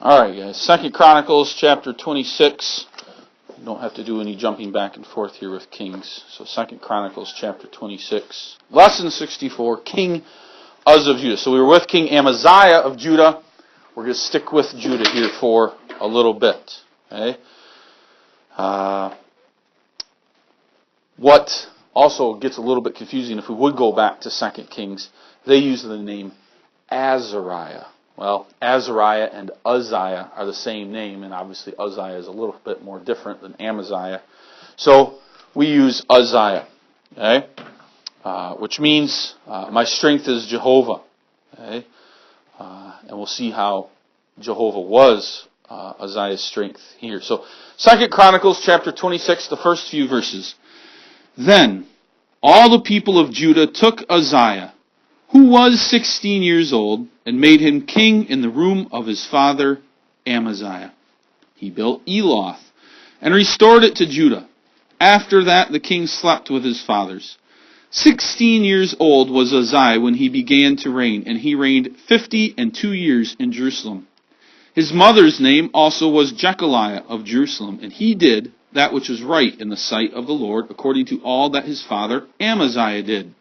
Alright guys, 2 Chronicles chapter 26. You don't have to do any jumping back and forth here with Kings. So 2 Chronicles chapter 26. Lesson 64, King Uzzah of Judah. So we were with King Amaziah of Judah. We're going to stick with Judah here for a little bit. Okay? What also gets a little bit confusing, if we would go back to 2 Kings, they use the name Azariah. Well, Azariah and Uzziah are the same name, and obviously Uzziah is a little bit more different than Amaziah. So we use Uzziah, okay? Which means my strength is Jehovah. Okay? And we'll see how Jehovah was Uzziah's strength here. So 2 Chronicles chapter 26, the first few verses. Then all the people of Judah took Uzziah, who was 16 years old, and made him king in the room of his father Amaziah. He built Eloth, and restored it to Judah. After that the king slept with his fathers. 16 years old was Uzziah when he began to reign, and he reigned 52 years in Jerusalem. His mother's name also was Jechaliah of Jerusalem, and he did that which was right in the sight of the Lord, according to all that his father Amaziah did.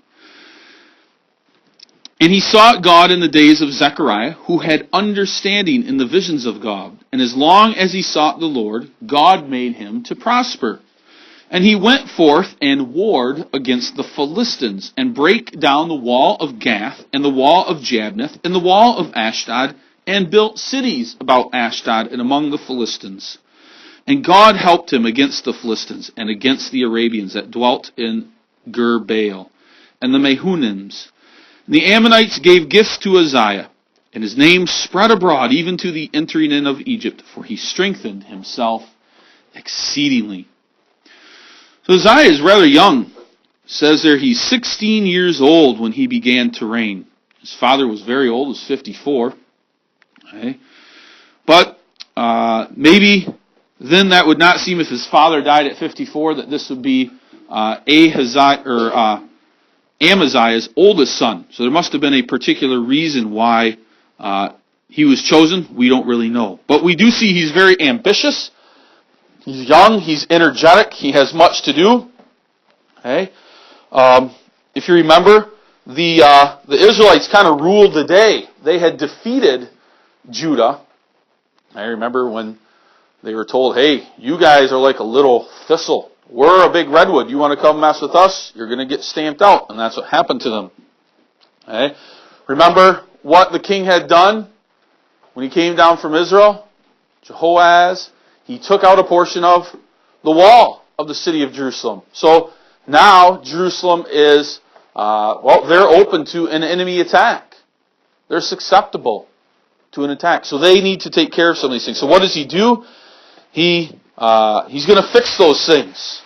And he sought God in the days of Zechariah, who had understanding in the visions of God. And as long as he sought the Lord, God made him to prosper. And he went forth and warred against the Philistines, and brake down the wall of Gath, and the wall of Jabneh, and the wall of Ashdod, and built cities about Ashdod and among the Philistines. And God helped him against the Philistines, and against the Arabians that dwelt in Gur-baal, and the Mehunims. The Ammonites gave gifts to Uzziah, and his name spread abroad even to the entering in of Egypt, for he strengthened himself exceedingly. So Uzziah is rather young. It says there he's 16 years old when he began to reign. His father was very old, was 54. Okay. But maybe then that would not seem, if his father died at 54, that this would be Amaziah's oldest son. So there must have been a particular reason why he was chosen. We don't really know. But we do see he's very ambitious. He's young. He's energetic. He has much to do. Okay. If you remember, the Israelites kind of ruled the day. They had defeated Judah. I remember when they were told, hey, you guys are like a little thistle. We're a big redwood. You want to come mess with us? You're going to get stamped out. And that's what happened to them. Okay? Remember what the king had done when he came down from Israel? Jehoaz, he took out a portion of the wall of the city of Jerusalem. So now Jerusalem is, they're open to an enemy attack. They're susceptible to an attack. So they need to take care of some of these things. So what does he do? He's going to fix those things.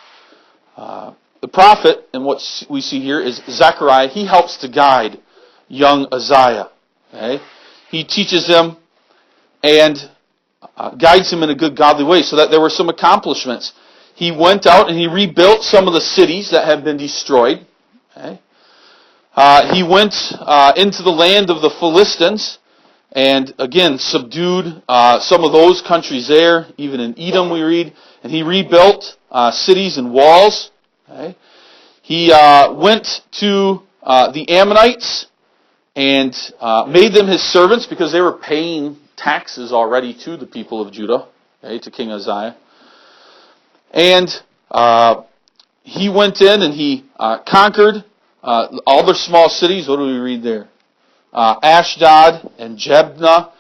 The prophet, and what we see here, is Zechariah. He helps to guide young Uzziah. Okay? He teaches him and guides him in a good, godly way, so that there were some accomplishments. He went out and he rebuilt some of the cities that had been destroyed. Okay? He went into the land of the Philistines, and again, subdued some of those countries there. Even in Edom we read. And he rebuilt cities and walls. Okay. He went to the Ammonites and made them his servants, because they were paying taxes already to the people of Judah, okay, to King Uzziah. And he went in and he conquered all their small cities. What do we read there? Ashdod and Jabneh,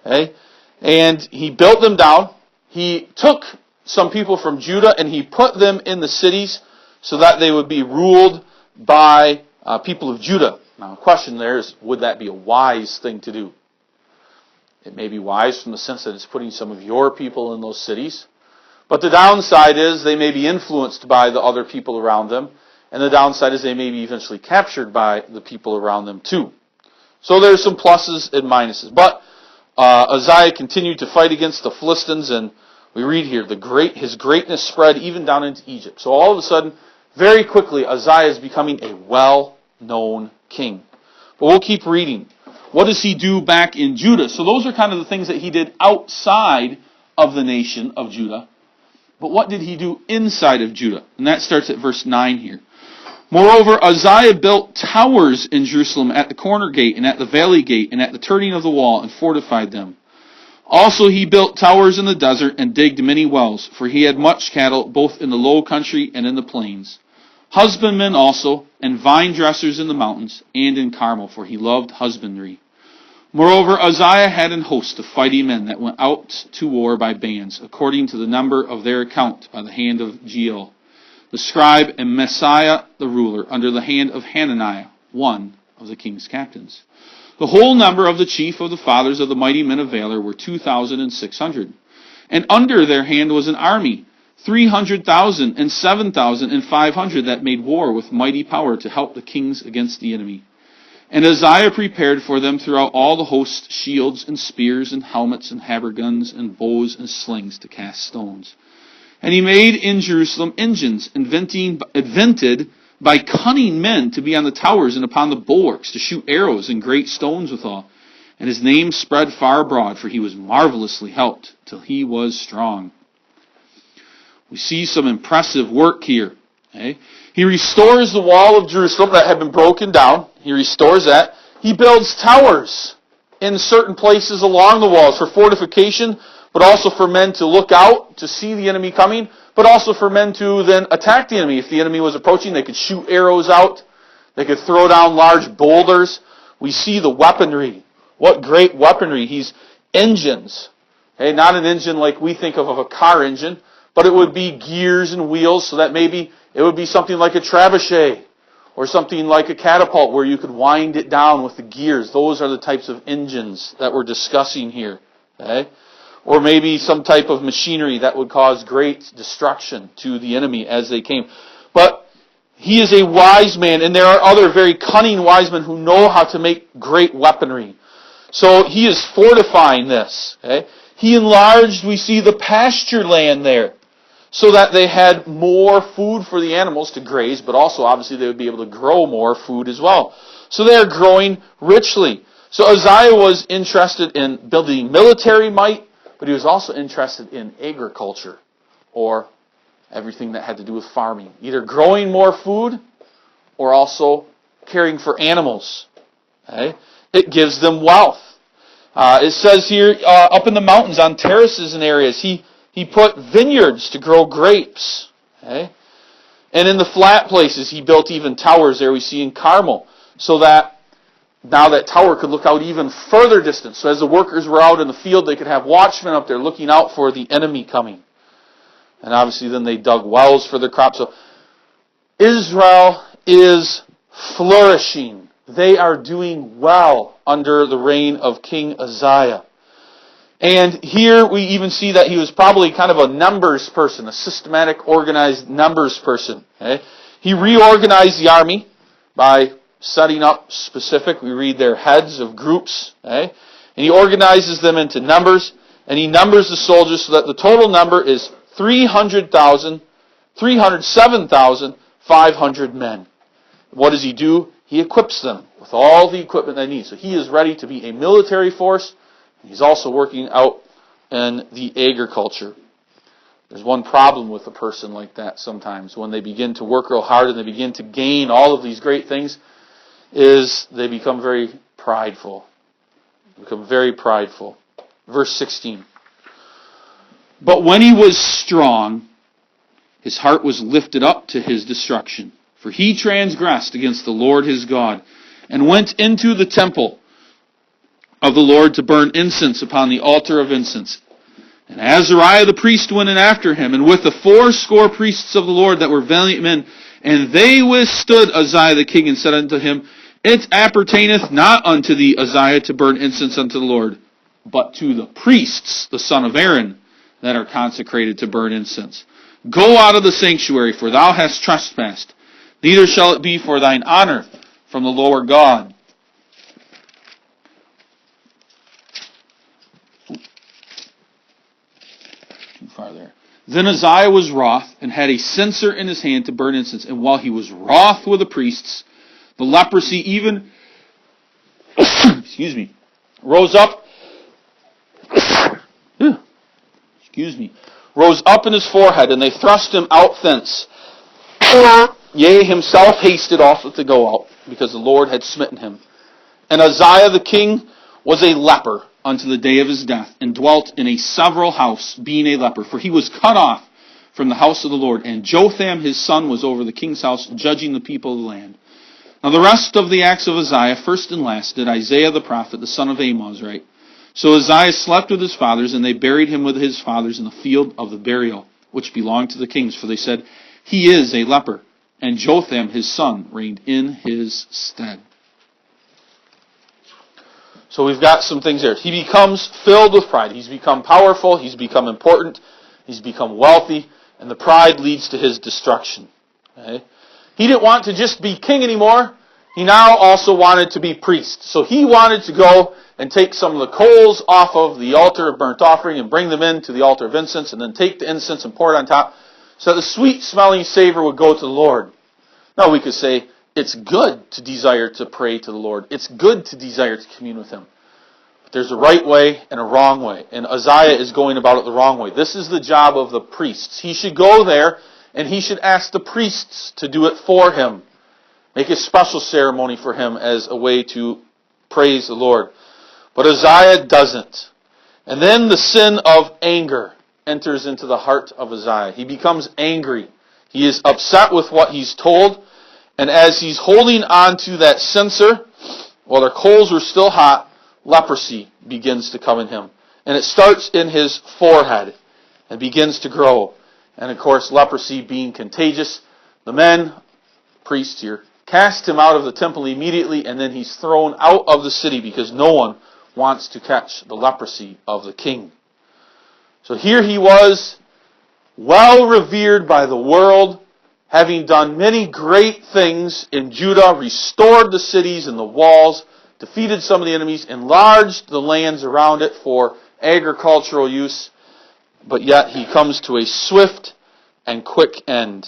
okay? And he built them down. He took some people from Judah and he put them in the cities so that they would be ruled by people of Judah. Now, the question there is, would that be a wise thing to do? It may be wise from the sense that it's putting some of your people in those cities. But the downside is they may be influenced by the other people around them. And the downside is they may be eventually captured by the people around them too. So there's some pluses and minuses. But Uzziah continued to fight against the Philistines, and we read here, his greatness spread even down into Egypt. So all of a sudden, very quickly, Uzziah is becoming a well-known king. But we'll keep reading. What does he do back in Judah? So those are kind of the things that he did outside of the nation of Judah. But what did he do inside of Judah? And that starts at verse 9 here. Moreover, Uzziah built towers in Jerusalem at the corner gate and at the valley gate and at the turning of the wall and fortified them. Also he built towers in the desert and digged many wells, for he had much cattle both in the low country and in the plains. Husbandmen also, and vine dressers in the mountains and in Carmel, for he loved husbandry. Moreover, Uzziah had an host of fighting men that went out to war by bands, according to the number of their account, by the hand of Jeiel, the scribe, and Messiah the ruler, under the hand of Hananiah, one of the king's captains. The whole number of the chief of the fathers of the mighty men of valor were 2,600. And under their hand was an army, 300,000 and 7,500 that made war with mighty power to help the kings against the enemy. And Uzziah prepared for them throughout all the host shields and spears and helmets and habergeons and bows and slings to cast stones. And he made in Jerusalem engines invented by cunning men to be on the towers and upon the bulwarks, to shoot arrows and great stones withal. And his name spread far abroad, for he was marvelously helped, till he was strong. We see some impressive work here. Okay? He restores the wall of Jerusalem that had been broken down. He restores that. He builds towers in certain places along the walls for fortification, but also for men to look out to see the enemy coming, but also for men to then attack the enemy. If the enemy was approaching, they could shoot arrows out. They could throw down large boulders. We see the weaponry. What great weaponry. He's engines. Okay, not an engine like we think of a car engine, but it would be gears and wheels, so that maybe it would be something like a trebuchet or something like a catapult where you could wind it down with the gears. Those are the types of engines that we're discussing here. Okay? Or maybe some type of machinery that would cause great destruction to the enemy as they came. But he is a wise man, and there are other very cunning wise men who know how to make great weaponry. So he is fortifying this. Okay? He enlarged, we see, the pasture land there, so that they had more food for the animals to graze, but also obviously they would be able to grow more food as well. So they are growing richly. So Uzziah was interested in building military might, but he was also interested in agriculture, or everything that had to do with farming. Either growing more food, or also caring for animals. Okay? It gives them wealth. It says here, up in the mountains, on terraces and areas, he put vineyards to grow grapes. Okay? And in the flat places, he built even towers there we see in Carmel, so that now that tower could look out even further distance. So as the workers were out in the field, they could have watchmen up there looking out for the enemy coming. And obviously then they dug wells for their crops. So Israel is flourishing. They are doing well under the reign of King Uzziah. And here we even see that he was probably kind of a numbers person, a systematic, organized numbers person. Okay? He reorganized the army by setting up specific, we read their heads of groups. Okay? And he organizes them into numbers, and he numbers the soldiers so that the total number is 307,500 men. What does he do? He equips them with all the equipment they need. So he is ready to be a military force. He's also working out in the agriculture. There's one problem with a person like that sometimes. When they begin to work real hard and they begin to gain all of these great things, is they become very prideful. Verse 16. But when he was strong, his heart was lifted up to his destruction. For he transgressed against the Lord his God, and went into the temple of the Lord to burn incense upon the altar of incense. And Azariah the priest went in after him, and with the 80 priests of the Lord that were valiant men, and they withstood Uzziah the king, and said unto him, It appertaineth not unto thee, Uzziah, to burn incense unto the Lord, but to the priests, the son of Aaron, that are consecrated to burn incense. Go out of the sanctuary, for thou hast trespassed. Neither shall it be for thine honor from the Lord God. Too far there. Then Uzziah was wroth, and had a censer in his hand to burn incense. And while he was wroth with the priests, the leprosy even rose up, rose up in his forehead, and they thrust him out thence. Yea, himself hasted also to go out, because the Lord had smitten him. And Uzziah the king was a leper unto the day of his death, and dwelt in a several house, being a leper, for he was cut off from the house of the Lord. And Jotham his son was over the king's house, judging the people of the land. Now the rest of the acts of Uzziah, first and last, did Isaiah the prophet, the son of Amoz, write. So Uzziah slept with his fathers, and they buried him with his fathers in the field of the burial, which belonged to the kings. For they said, He is a leper. And Jotham his son reigned in his stead. So we've got some things there. He becomes filled with pride. He's become powerful. He's become important. He's become wealthy. And the pride leads to his destruction. Okay? He didn't want to just be king anymore. He now also wanted to be priest. So he wanted to go and take some of the coals off of the altar of burnt offering and bring them into the altar of incense, and then take the incense and pour it on top so that the sweet smelling savor would go to the Lord. Now we could say, it's good to desire to pray to the Lord. It's good to desire to commune with Him. But there's a right way and a wrong way. And Uzziah is going about it the wrong way. This is the job of the priests. He should go there and he should ask the priests to do it for him. Make a special ceremony for him as a way to praise the Lord. But Uzziah doesn't. And then the sin of anger enters into the heart of Uzziah. He becomes angry. He is upset with what he's told. And as he's holding on to that censer, while their coals were still hot, leprosy begins to come in him. And it starts in his forehead and begins to grow. And of course, leprosy being contagious, the men, priests here, cast him out of the temple immediately, and then he's thrown out of the city because no one wants to catch the leprosy of the king. So here he was, well revered by the world, having done many great things in Judah, restored the cities and the walls, defeated some of the enemies, enlarged the lands around it for agricultural use, but yet he comes to a swift and quick end.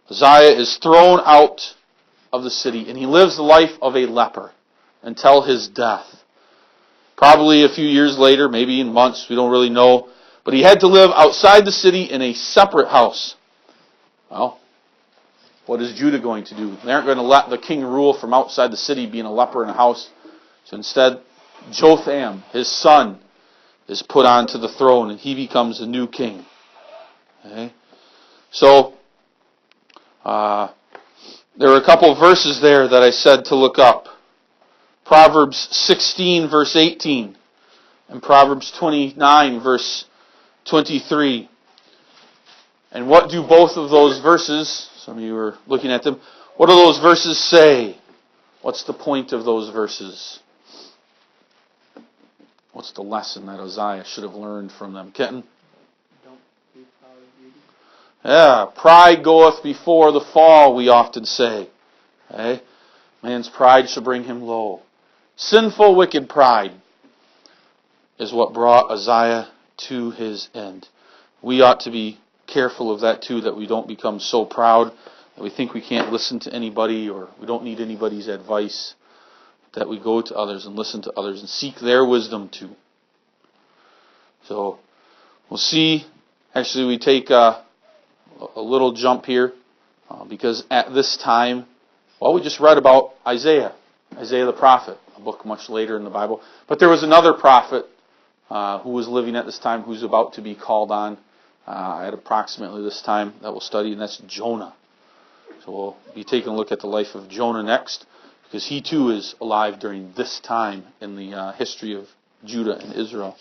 Uzziah is thrown out of the city, and he lives the life of a leper until his death. Probably a few years later, maybe in months, we don't really know, but he had to live outside the city in a separate house. Well, what is Judah going to do? They aren't going to let the king rule from outside the city, being a leper in a house. So instead, Jotham, his son, is put onto the throne, and he becomes the new king. Okay? So, there are a couple of verses there that I said to look up. Proverbs 16, verse 18, and Proverbs 29, verse 23. And what do both of those verses, some of you are looking at them, what do those verses say? What's the point of those verses? What's the lesson that Uzziah should have learned from them? Kenton? Don't be proud of beauty. Yeah, pride goeth before the fall, we often say. Okay? Man's pride shall bring him low. Sinful, wicked pride is what brought Uzziah to his end. We ought to be careful of that too, that we don't become so proud that we think we can't listen to anybody or we don't need anybody's advice, that we go to others and listen to others and seek their wisdom too. So we'll see. Actually, we take a little jump here because at this time, well, we just read about Isaiah the prophet, a book much later in the Bible. But there was another prophet who was living at this time who's about to be called on at approximately this time that we'll study, and that's Jonah. So we'll be taking a look at the life of Jonah next, because he too is alive during this time in the history of Judah and Israel.